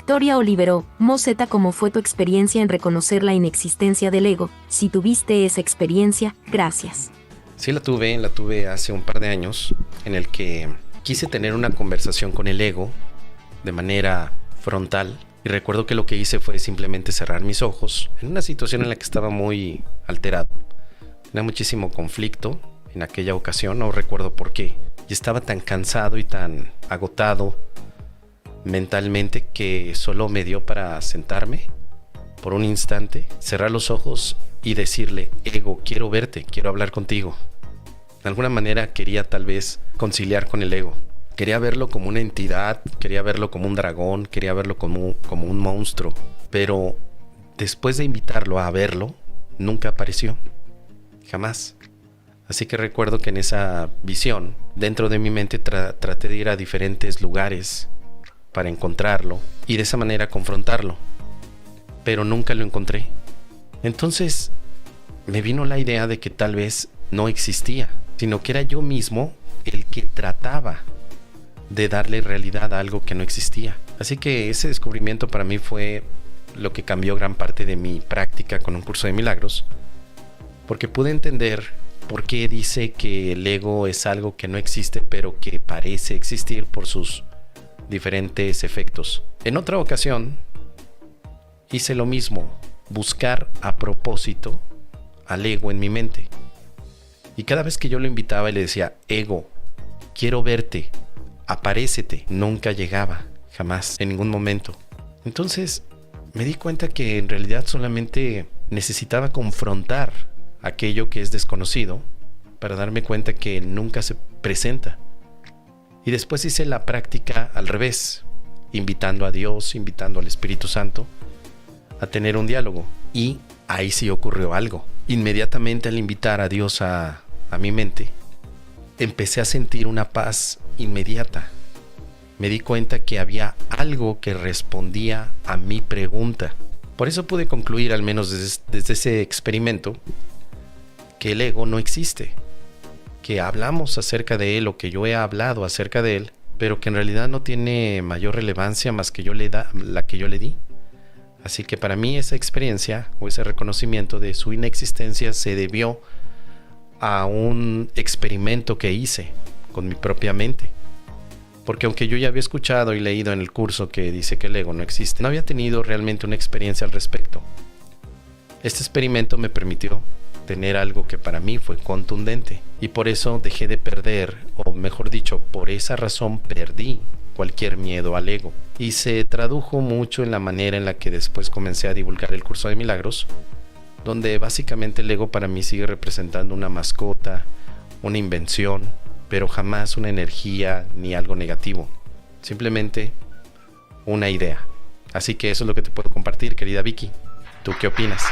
Victoria Olivero, Moseta, ¿cómo fue tu experiencia en reconocer la inexistencia del ego? Si tuviste esa experiencia, gracias. Sí, la tuve hace un par de años, en el que quise tener una conversación con el ego de manera frontal. Y recuerdo que lo que hice fue simplemente cerrar mis ojos en una situación en la que estaba muy alterado. Tenía muchísimo conflicto en aquella ocasión, no recuerdo por qué. Y estaba tan cansado y tan agotado mentalmente que solo me dio para sentarme por un instante, cerrar los ojos y decirle: ego, quiero verte, quiero hablar contigo. De alguna manera quería tal vez conciliar con el ego. Quería verlo como una entidad, quería verlo como un dragón, quería verlo como un monstruo. Pero después de invitarlo a verlo, nunca apareció. Jamás. Así que recuerdo que en esa visión, dentro de mi mente traté de ir a diferentes lugares para encontrarlo y de esa manera confrontarlo. Pero nunca lo encontré. Entonces me vino la idea de que tal vez no existía, sino que era yo mismo el que trataba de darle realidad a algo que no existía. Así que ese descubrimiento para mí fue lo que cambió gran parte de mi práctica con un curso de milagros, porque pude entender por qué dice que el ego es algo que no existe, pero que parece existir por sus diferentes efectos. En otra ocasión hice lo mismo, buscar a propósito al ego en mi mente. Y cada vez que yo lo invitaba y le decía: ego, quiero verte, aparécete, nunca llegaba, jamás, en ningún momento. Entonces me di cuenta que en realidad solamente necesitaba confrontar aquello que es desconocido para darme cuenta que nunca se presenta. Y después hice la práctica al revés, invitando a Dios, invitando al Espíritu Santo a tener un diálogo. Y ahí sí ocurrió algo. Inmediatamente al invitar a Dios a mi mente, empecé a sentir una paz inmediata. Me di cuenta que había algo que respondía a mi pregunta. Por eso pude concluir, al menos desde ese experimento, que el ego no existe, que hablamos acerca de él, o que yo he hablado acerca de él, pero que en realidad no tiene mayor relevancia más que la que yo le di. Así que para mí esa experiencia o ese reconocimiento de su inexistencia se debió a un experimento que hice con mi propia mente. Porque aunque yo ya había escuchado y leído en el curso que dice que el ego no existe, no había tenido realmente una experiencia al respecto. Este experimento me permitió tener algo que para mí fue contundente, y por eso dejé de perder, o mejor dicho, por esa razón perdí cualquier miedo al ego. Y se tradujo mucho en la manera en la que después comencé a divulgar el curso de milagros, donde básicamente el ego para mí sigue representando una mascota, una invención, pero jamás una energía ni algo negativo, simplemente una idea. Así que eso es lo que te puedo compartir, querida Vicky. ¿Tú qué opinas?